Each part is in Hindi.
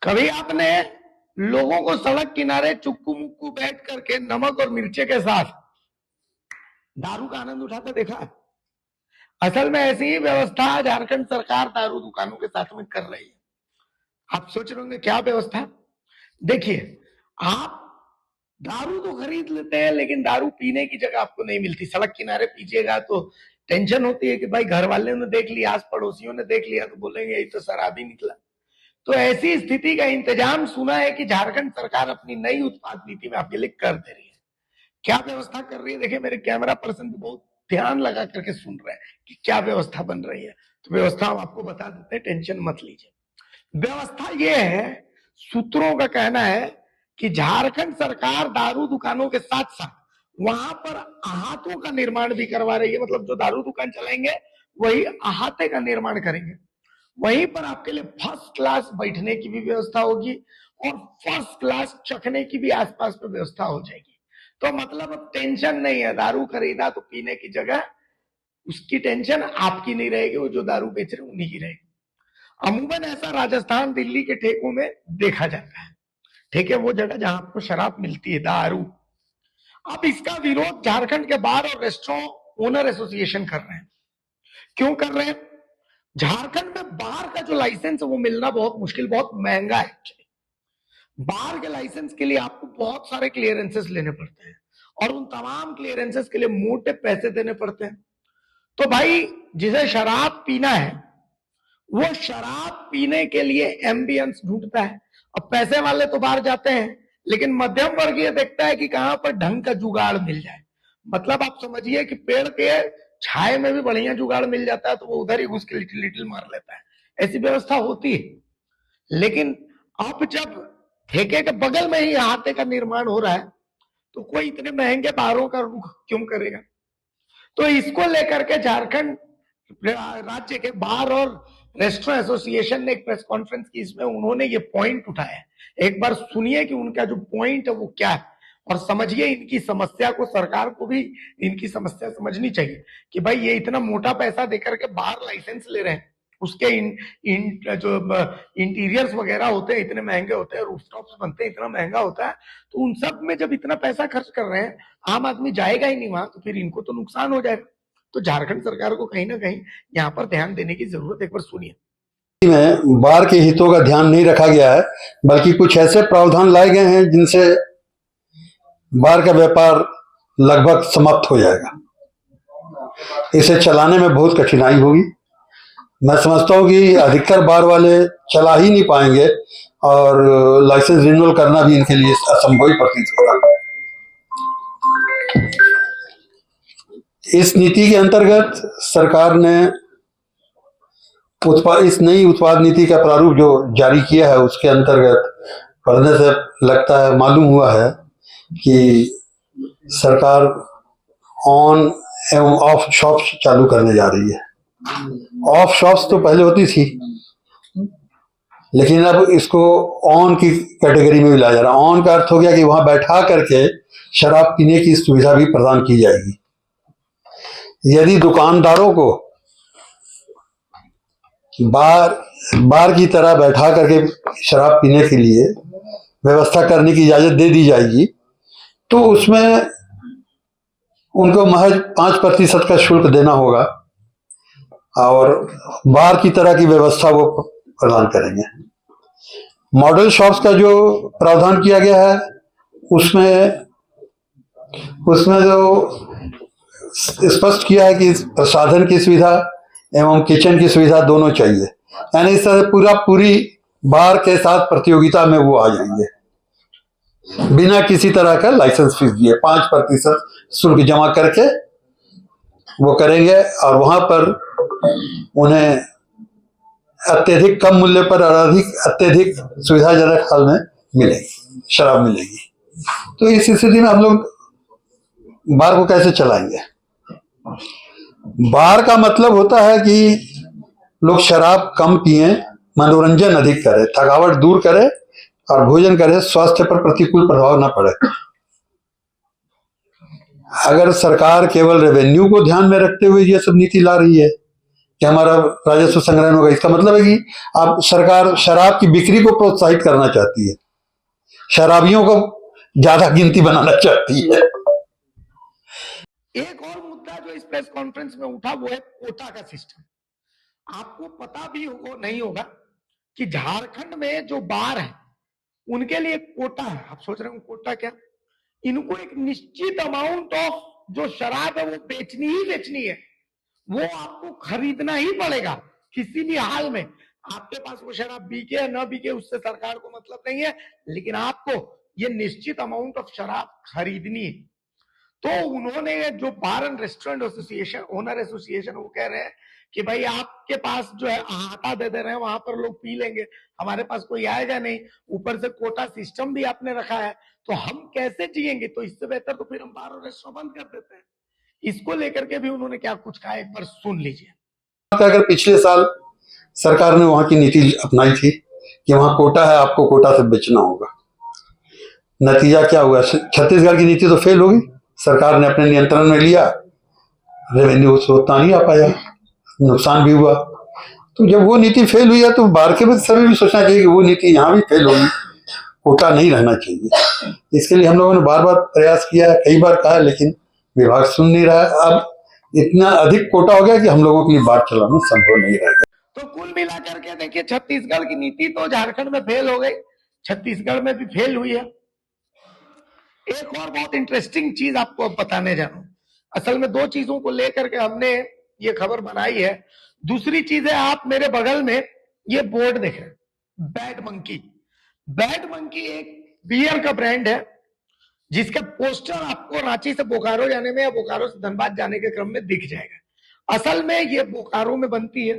कभी आपने लोगों को सड़क किनारे चुक्कू मुक्कू बैठ करके नमक और मिर्चे के साथ दारू का आनंद उठाते देखा है? असल में ऐसी ही व्यवस्था झारखंड सरकार दारू दुकानों के साथ में कर रही है। आप सोच रहे होंगे क्या व्यवस्था? देखिए, आप दारू तो खरीद लेते हैं लेकिन दारू पीने की जगह आपको नहीं मिलती। सड़क किनारे पीजिएगा तो टेंशन होती है कि भाई घर वाले ने देख लिया, आस पड़ोसियों ने देख लिया तो बोलेंगे ये तो शराबी निकला। तो ऐसी स्थिति का इंतजाम सुना है कि झारखंड सरकार अपनी नई उत्पाद नीति में आपके लिए कर दे रही है। क्या व्यवस्था कर रही है? देखिए, मेरे कैमरा पर्सन भी बहुत ध्यान लगा करके सुन रहे हैं कि क्या व्यवस्था बन रही है। तो व्यवस्था हम आपको बता देते हैं, टेंशन मत लीजिए। व्यवस्था यह है, सूत्रों का कहना है कि झारखंड सरकार दारू दुकानों के साथ साथ वहां पर अहातों का निर्माण भी करवा रही है। मतलब जो दारू दुकान चलाएंगे वही अहाते का निर्माण करेंगे। वहीं पर आपके लिए फर्स्ट क्लास बैठने की भी व्यवस्था होगी और फर्स्ट क्लास चखने की भी आसपास पे व्यवस्था हो जाएगी। तो मतलब अब टेंशन नहीं है, दारू खरीदा तो पीने की जगह उसकी टेंशन आपकी नहीं रहेगी, वो जो दारू बेच रहे उन्हीं की रहेगी। अमूमन ऐसा राजस्थान दिल्ली के ठेकों में देखा जाता है। ठेके वो जगह जहां आपको शराब मिलती है, दारू। अब इसका विरोध झारखंड के बार और रेस्टोरेंट ओनर एसोसिएशन कर रहे हैं। क्यों कर रहे हैं? झारखंड में बार का जो लाइसेंस है वो मिलना बहुत मुश्किल, बहुत महंगा है। बार के लाइसेंस के लिए आपको बहुत सारे क्लियरेंसेस लेने पड़ते हैं और उन तमाम क्लियरेंसेस के लिए मोटे पैसे देने पड़ते हैं। तो भाई, जिसे शराब पीना है वो शराब पीने के लिए एम्बियंस ढूंढता है। अब पैसे वाले तो बाहर जाते हैं, लेकिन मध्यम वर्गीय देखता है कि कहां पर ढंग का जुगाड़ मिल जाए। मतलब आप समझिए कि पेड़ के छाए में भी बढ़िया जुगाड़ मिल जाता है तो वो उधर ही घुस के लिटिल लिटिल मार लेता है। ऐसी व्यवस्था होती है। लेकिन अब जब ठेके के बगल में ही अहाते का निर्माण हो रहा है तो कोई इतने महंगे बारों का रुख क्यों करेगा? तो इसको लेकर के झारखंड राज्य के बार और रेस्टोरेंट एसोसिएशन ने एक प्रेस कॉन्फ्रेंस की, इसमें उन्होंने ये पॉइंट उठाया। एक बार सुनिए कि उनका जो पॉइंट है वो क्या है और समझिए इनकी समस्या को। सरकार को भी इनकी समस्या समझनी चाहिए कि भाई ये इतना मोटा पैसा देकर के बाहर लाइसेंस ले रहे हैं, उसके जो इंटीरियर्स वगैरह होते हैं इतने महंगे होते हैं, रूफटॉप्स बनते हैं इतना महंगा होता है। तो उन सब में जब इतना पैसा खर्च कर रहे हैं, आम आदमी जाएगा ही नहीं वहां, तो फिर इनको तो नुकसान हो जाएगा। तो झारखंड सरकार को कहीं ना कहीं यहाँ पर ध्यान देने की जरूरत। एक बार सुनिए। में बार के हितों का ध्यान नहीं रखा गया है, बल्कि कुछ ऐसे प्रावधान लाए गए हैं जिनसे बार का व्यापार लगभग समाप्त हो जाएगा। इसे चलाने में बहुत कठिनाई होगी। मैं समझता हूं कि अधिकतर बार वाले चला ही नहीं पाएंगे और लाइसेंस रिन्यूअल करना भी इनके लिए असंभव ही प्रतीत होगा। इस नीति के अंतर्गत सरकार ने इस नई उत्पाद नीति का प्रारूप जो जारी किया है उसके अंतर्गत पढ़ने से लगता है, मालूम हुआ है कि सरकार ऑन एवं ऑफ शॉप्स चालू करने जा रही है। ऑफ शॉप्स तो पहले होती थी, लेकिन अब इसको ऑन की कैटेगरी में भी लाया जा रहा है। ऑन का अर्थ हो गया कि वहां बैठा करके शराब पीने की सुविधा भी प्रदान की जाएगी। यदि दुकानदारों को बार की तरह बैठा करके शराब पीने के लिए व्यवस्था करने की इजाजत दे दी जाएगी तो उसमें उनको महज 5% का शुल्क देना होगा और बार की तरह की व्यवस्था वो प्रदान करेंगे। मॉडल शॉप्स का जो प्रावधान किया गया है उसमें जो स्पष्ट किया है कि प्रसाधन की सुविधा एवं किचन की सुविधा दोनों चाहिए। यानी इस तरह पूरी बार के साथ प्रतियोगिता में वो आ जाएंगे बिना किसी तरह का लाइसेंस फीस दिए। 5% शुल्क जमा करके वो करेंगे और वहां पर उन्हें अत्यधिक कम मूल्य पर और अत्यधिक सुविधाजनक हाल में मिलेगी, शराब मिलेगी। तो इस स्थिति में हम लोग बार को कैसे चलाएंगे? बार का मतलब होता है कि लोग शराब कम पिए, मनोरंजन अधिक करे, थकावट दूर करे और भोजन करे, स्वास्थ्य पर प्रतिकूल प्रभाव न पड़े। अगर सरकार केवल रेवेन्यू को ध्यान में रखते हुए ये सब नीति ला रही है कि हमारा राजस्व संग्रहण होगा। इसका मतलब है कि अब सरकार शराब की बिक्री को प्रोत्साहित करना चाहती है, शराबियों को ज्यादा गिनती बनाना चाहती है। एक और मुद्दा जो इस प्रेस कॉन्फ्रेंस में उठा वो है कोटा का सिस्टम। आपको पता भी होगा नहीं होगा कि झारखंड में जो बार है उनके लिए कोटा है। आप सोच रहे हो कोटा क्या? इनको एक निश्चित अमाउंट ऑफ जो शराब है वो बेचनी ही बेचनी है, वो आपको खरीदना ही पड़ेगा किसी भी हाल में। आपके पास वो शराब बिके या न बिके उससे सरकार को मतलब नहीं है, लेकिन आपको ये निश्चित अमाउंट ऑफ शराब खरीदनी है। तो उन्होंने जो bar and restaurant association, owner association, वो कह रहे हैं कि भाई आपके पास जो है अहाता दे रहे हैं, वहां पर लोग पी लेंगे, हमारे पास कोई आएगा नहीं, ऊपर से कोटा सिस्टम भी आपने रखा है, तो हम कैसे जिएंगे? तो इससे बेहतर तो फिर हम बार और रेस्टोरेंट बंद कर देते हैं। इसको लेकर के भी उन्होंने क्या कुछ कहा, एक बार सुन लीजिए। अगर पिछले साल सरकार ने वहां की नीति अपनाई थी कि वहां कोटा है, आपको कोटा से बेचना होगा, नतीजा क्या हुआ? छत्तीसगढ़ की नीति तो फेल हो गई, सरकार ने अपने नियंत्रण में लिया, रेवेन्यू उतना नहीं आ पाया, नुकसान भी हुआ। तो जब वो नीति फेल हुई है तो बाहर के भी सभी भी सोचना चाहिए कि वो नीति यहाँ भी फेल होगी, कोटा नहीं रहना चाहिए। इसके लिए हम लोगों ने बार बार प्रयास किया है, कई बार कहा, लेकिन विभाग सुन नहीं रहा है। अब इतना अधिक कोटा हो गया कि हम लोगों के लिए बात चलाना संभव नहीं रहेगा। तो कुल मिलाकर के देखिए, छत्तीसगढ़ की नीति तो झारखंड में फेल हो गई, छत्तीसगढ़ में भी फेल हुई है। एक और बहुत इंटरेस्टिंग चीज आपको अब बताने जा रहा हूं। असल में दो चीजों को लेकर के हमने ये खबर बनाई है। दूसरी चीज है, आप मेरे बगल में ये बोर्ड देख रहे हैं, बैड मंकी। बैड मंकी एक बियर का ब्रांड है जिसका पोस्टर आपको रांची से बोकारो जाने में या बोकारो से धनबाद जाने के क्रम में दिख जाएगा। असल में ये बोकारो में बनती है,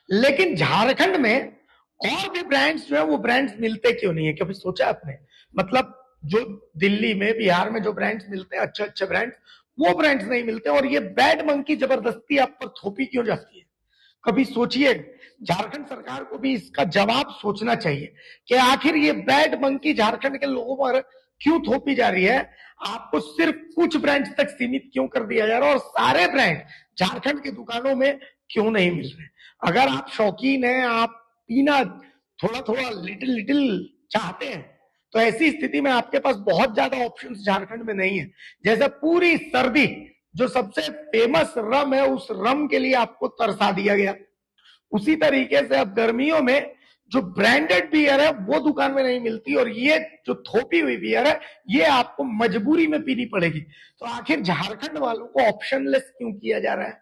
लेकिन झारखंड में और भी ब्रांड्स जो है वो ब्रांड्स मिलते क्यों नहीं है? कभी सोचा आपने? मतलब जो दिल्ली में, बिहार में जो ब्रांड्स मिलते हैं अच्छे अच्छे ब्रांड्स, वो ब्रांड्स नहीं मिलते, और ये बैड मंकी जबरदस्ती आप पर थोपी क्यों जाती है? कभी सोचिए, झारखंड सरकार को भी इसका जवाब सोचना चाहिए कि आखिर ये बैड मंकी झारखंड के लोगों पर क्यों थोपी जा रही है। आपको सिर्फ कुछ ब्रांड्स तक सीमित क्यों कर दिया जा रहा है और सारे ब्रांड झारखंड की दुकानों में क्यों नहीं मिल रहे? अगर आप शौकीन हैं, आप पीना थोड़ा थोड़ा लिटिल लिटिल चाहते हैं, तो ऐसी स्थिति में आपके पास बहुत ज्यादा ऑप्शंस झारखंड में नहीं है। जैसे पूरी सर्दी जो सबसे फेमस रम है, उस रम के लिए आपको तरसा दिया गया, उसी तरीके से अब गर्मियों में जो ब्रांडेड बियर है वो दुकान में नहीं मिलती, और ये जो थोपी हुई बियर है ये आपको मजबूरी में पीनी पड़ेगी। तो आखिर झारखंड वालों को ऑप्शनलेस क्यों किया जा रहा है?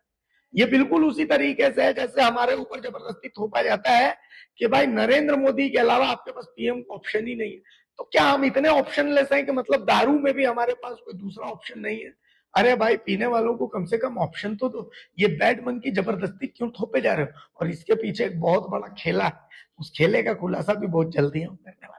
ये बिल्कुल उसी तरीके से है जैसे हमारे ऊपर जबरदस्ती थोपा जाता है कि भाई नरेंद्र मोदी के अलावा आपके पास पीएम ऑप्शन ही नहीं है। तो क्या हम इतने ऑप्शनलेस हैं कि मतलब दारू में भी हमारे पास कोई दूसरा ऑप्शन नहीं है? अरे भाई, पीने वालों को कम से कम ऑप्शन तो दो। ये बैड मन की जबरदस्ती क्यों थोपे जा रहे हो? और इसके पीछे एक बहुत बड़ा खेला है, उस खेले का खुलासा भी बहुत जल्दी हम करने वाले हैं।